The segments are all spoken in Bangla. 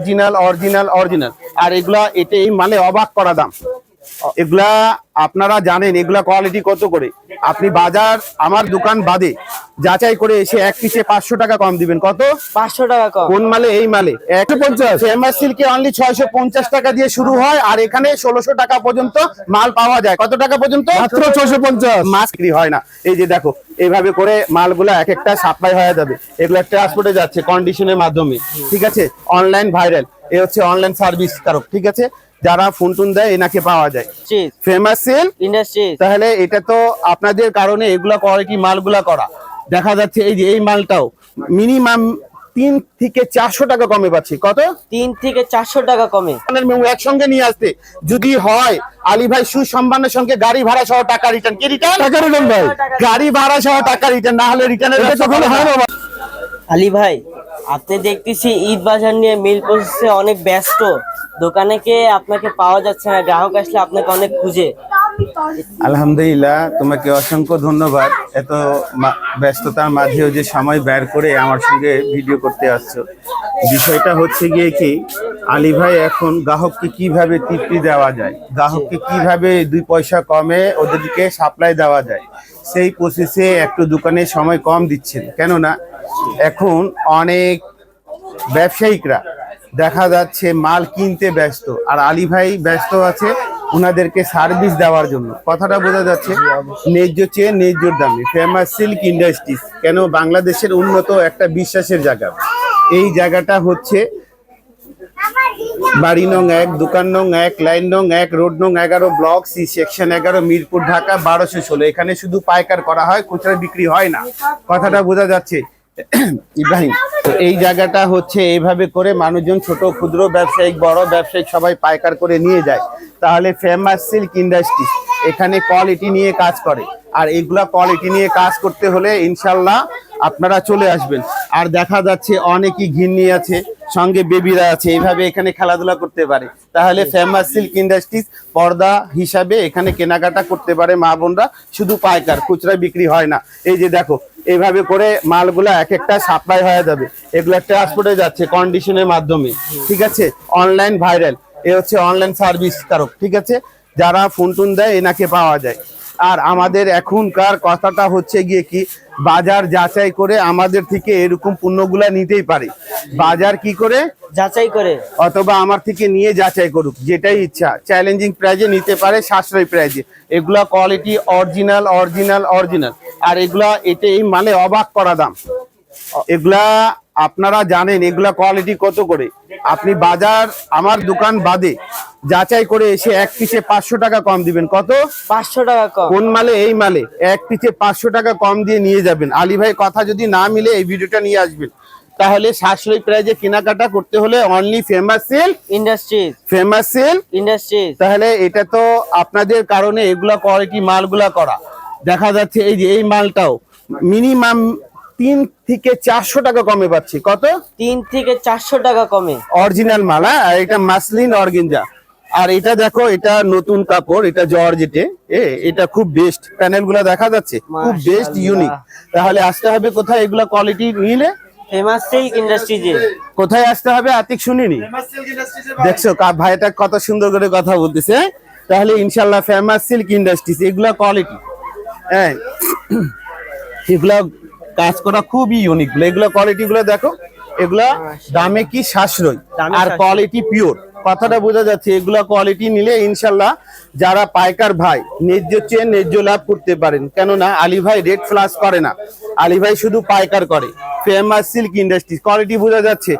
Original original original. আর এগুলা এই মানে অবাক করা দাম। এগুলা আপনারা জানেন এগুলা কোয়ালিটি কত করে। আপনি বাজার আমার দোকান বাদে যাচাই করে এসে এক পিসে 500 টাকা কম দিবেন। কত? 500 টাকা কম। কোন মালে? এই মালে 150। ফেমাস সিল্কে অনলি 650 টাকা দিয়ে শুরু হয়, আর এখানে 1600 টাকা পর্যন্ত মাল পাওয়া যায়। কত টাকা পর্যন্ত? মাত্র 650। মাছ বিক্রি হয় না। এই যে দেখো এইভাবে করে মালগুলা এক একটা সাপ্লাই হয়ে যাবে। এগুলা ট্রান্সপোর্টে যাচ্ছে কন্ডিশনের মাধ্যমে, ঠিক আছে। অনলাইন ভাইরাল, এ হচ্ছে অনলাইন সার্ভিস কারক, ঠিক আছে। যারা ফোন টোন দেয় এনাকে পাওয়া যায়। Famous silk industries. তাহলে এটা তো আপনাদের কারণে এগুলা কোয়ালিটি মালগুলা করা দেখা যাচ্ছে। এই যে এই মালটাও মিনিমাম 3 থেকে 400 টাকা কমে পাচ্ছি। কত? 3 থেকে 400 টাকা কমে। একসঙ্গে নিয়ে আসতে যদি হয় আলী ভাই সুসম্মানের সঙ্গে গাড়ি ভাড়া সহ টাকা রিটার্ন। কি রিটার্ন? টাকা রিটার্ন ভাই। গাড়ি ভাড়া সহ টাকা রিটার্ন, না হলে রিটার্নের এটা কখনো হয় না। আলী ভাই, আপনি দেখতেছি ঈদ বাজার নিয়ে মিল প্রসেসে অনেক ব্যস্ত, দোকানে কে আপনাকে পাওয়া যাচ্ছে না, গ্রাহক আসলে আপনাকে অনেক খুঁজে। আলহামদুলিল্লাহ, তোমাকে অসংখ্য ধন্যবাদ এত ব্যস্ততার মাঝেও যে সময় বের করে আমার সঙ্গে ভিডিও করতে আসছো। বিষয়টা হচ্ছে গিয়ে কি, আলী ভাই এখন গ্রাহককে কিভাবে তৃপ্তি দেওয়া যায়, গ্রাহককে কিভাবে 2 পয়সা কমে ওদেরকে সাপ্লাই দেওয়া যায়, সেই প্রসেসে একটু দোকানে সময় কম দিচ্ছেন। কেননা এখন অনেক ব্যবসায়িকরা দেখা যাচ্ছে মাল কিনতে ব্যস্ত, আর আলী ভাই ব্যস্ত আছে ওনাদেরকে সার্ভিস দেওয়ার জন্য। কথাটা বোঝা যাচ্ছে? ন্যায্য চেয়ে ন্যায্য দামে। ফেমাস সিল্ক ইন্ডাস্ট্রিজ কেন বাংলাদেশের উন্নত একটা বিশ্বাসের জায়গা। এই জায়গাটা হচ্ছে বাড়ি নং 1, দোকান নং 1, লাইন নং 1, রোড নং 11, block C, section 11, Mirpur, Dhaka 1216। এখানে শুধু পাইকার করা হয়, খুচরা বিক্রি হয় না। কথাটা বোঝা যাচ্ছে ইব্রাহিম? তো এই জায়গাটা হচ্ছে এইভাবে করে মানুষজন ছোট ক্ষুদ্র ব্যবসায়িক বড় ব্যবসায়িক সবাই পাইকার করে নিয়ে যায়। তাহলে ফেমাস সিল্ক ইন্ডাস্ট্রি এখানে কোয়ালিটি নিয়ে কাজ করে, আর এইগুলা কোয়ালিটি নিয়ে কাজ করতে হলে ইনশাল্লাহ আপনারা চলে আসবেন। আর দেখা যাচ্ছে অনেকই ঘিন্নি আছে, সঙ্গে বেবিরা আছে, এইভাবে এখানে খেলাধুলা করতে পারে। তাহলে ফেমাস সিল্ক ইন্ডাস্ট্রিজ পর্দা হিসাবে এখানে কেনাকাটা করতে পারে মা বোনরা, শুধু পাইকার, খুচরা বিক্রি হয় না। এই যে দেখো এইভাবে করে মালগুলা এক একটা সাপ্লাই হয়ে যাবে। এগুলা ট্রান্সপোর্টে যাচ্ছে কন্ডিশনের মাধ্যমে, ঠিক আছে। অনলাইন ভাইরাল, এ হচ্ছে অনলাইন সার্ভিস কারক, ঠিক আছে। যারা ফোন টোন দেয় এনাকে পাওয়া যায়। আর আমাদের এখনকার কথাটা হচ্ছে গিয়ে কি, বাজার যাচাই করে আমাদের থেকে এরকম পণ্যগুলা নিতেই পারে। বাজার কি করে? যাচাই করে, অথবা আমার থেকে নিয়ে যাচাই করুক, যেটাই ইচ্ছা। চ্যালেঞ্জিং প্রাইজে নিতে পারে, সাশ্রয়ী প্রাইজে। এগুলা কোয়ালিটি অরিজিনাল অরিজিনাল অরিজিনাল। আর এগুলা এই মানে অবাক করা দাম। এগুলা আপনারা জানেন এগুলা কোয়ালিটি কত করে। আপনি বাজার আমার দোকান বাদে যাচাই করে এসে এক পিসে 500 টাকা কম দিবেন। কত? 500 টাকা কম। কোন মালে? এই মালে এক পিসে 500 টাকা কম দিয়ে নিয়ে যাবেন। আলী ভাই কথা যদি না মিলে এই ভিডিওটা নিয়ে আসবেন। তাহলে সাশ্রয়ী প্রাইজে কেনাকাটা করতে হলে only famous silk industries. Famous silk industries. তাহলে এটা তো আপনাদের কারণে এগুলা কোয়ালিটি মালগুলা করা দেখা যাচ্ছে। এই যে এই মালটাও মিনিমাম 3 থেকে 400 টাকা কমে পাচ্ছি। কত? 3 থেকে 400 টাকা কমে। অরিজিনাল মাল। আর এটা মাসলিন অর্গেঞ্জা। আর এটা দেখো, এটা নতুন কাপড়, এটা জর্জেটে, এটা খুব বেস্ট। প্যানেল গুলা দেখা যাচ্ছে, খুব বেস্ট ইউনিক। তাহলে আসতে হবে কোথায় এগুলা কোয়ালিটি নিলে? ফেমাস সিল্ক ইন্ডাস্ট্রিজে। কোথায় আসতে হবে আতিক শুনিনি? দেখছো ভাইটা কত সুন্দর করে কথা বলতেছে। তাহলে ইনশাল্লাহ ফেমাস সিল্ক ইন্ডাস্ট্রিজ এগুলা কোয়ালিটি, হ্যাঁ এগুলা কাজ করা খুবই ইউনিক। এগুলা কোয়ালিটি গুলো দেখো, এগুলা দামে কি সাশ্রয়, আর কোয়ালিটি পিওর। কথাটা বোঝা যাচ্ছে? এগুলা কোয়ালিটি নিলে ইনশাল্লাহ যারা পাইকার ভাই ন্যায্য চেয়ে ন্যায্য লাভ করতে পারেন। কেননা আলী ভাই রেট ফ্লাশ করে না, আলী ভাই শুধু পাইকার করে। ফেমাস সিল্ক ইন্ডাস্ট্রি কোয়ালিটি বোঝা যাচ্ছে,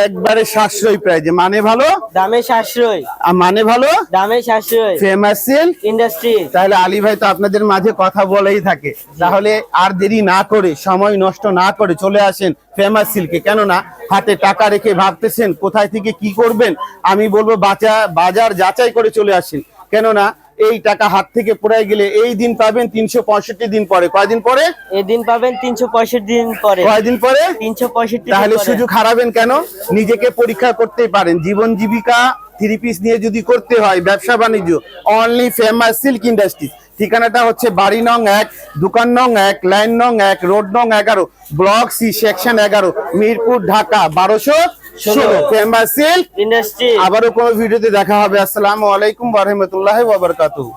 একবারে সাশ্রয়ী প্রাইজে, মানে ভালো দামে সাশ্রয়, মানে ভালো দামে সাশ্রয়। Famous silk industry. তাহলে আলী ভাই তো আপনাদের মাঝে কথা বলেই থাকে। তাহলে আর দেরি না করে, সময় নষ্ট না করে চলে আসেন ফেমাস সিল্কে। কেননা হাতে টাকা রেখে ভাবতেছেন কোথায় থেকে কি করবেন, আমি বলবো বাজার যাচাই করে চলে আসেন। কেননা এই টাকা হাত থেকে পড়ে গেলে এই দিন পাবেন 365 দিন পরে। কয়দিন পরে? এই দিন পাবেন 365 দিন পরে। কয়দিন পরে? 365। তাহলে সুযোগ হারাবেন কেন? নিজেকে পরীক্ষা করতেই পারেন। জীবন জীবিকা 3 পিস নিয়ে যদি করতে হয় ব্যবসা বাণিজ্য, অনলি ফেমাস সিল্ক ইন্ডাস্ট্রি। ঠিকানাটা হচ্ছে বাড়ি নং 1, দোকান নং 1, লাইন নং 1, রোড নং 11, block C, section 11, Mirpur, Dhaka 1216। ষোলো ফেমাস সিল্ক। ইন্ডাস্ট্রি। আবারও কোনো ভিডিওতে দেখা হবে। আসসালামু আলাইকুম ওয়া রাহমাতুল্লাহি ওয়া বারাকাতুহু।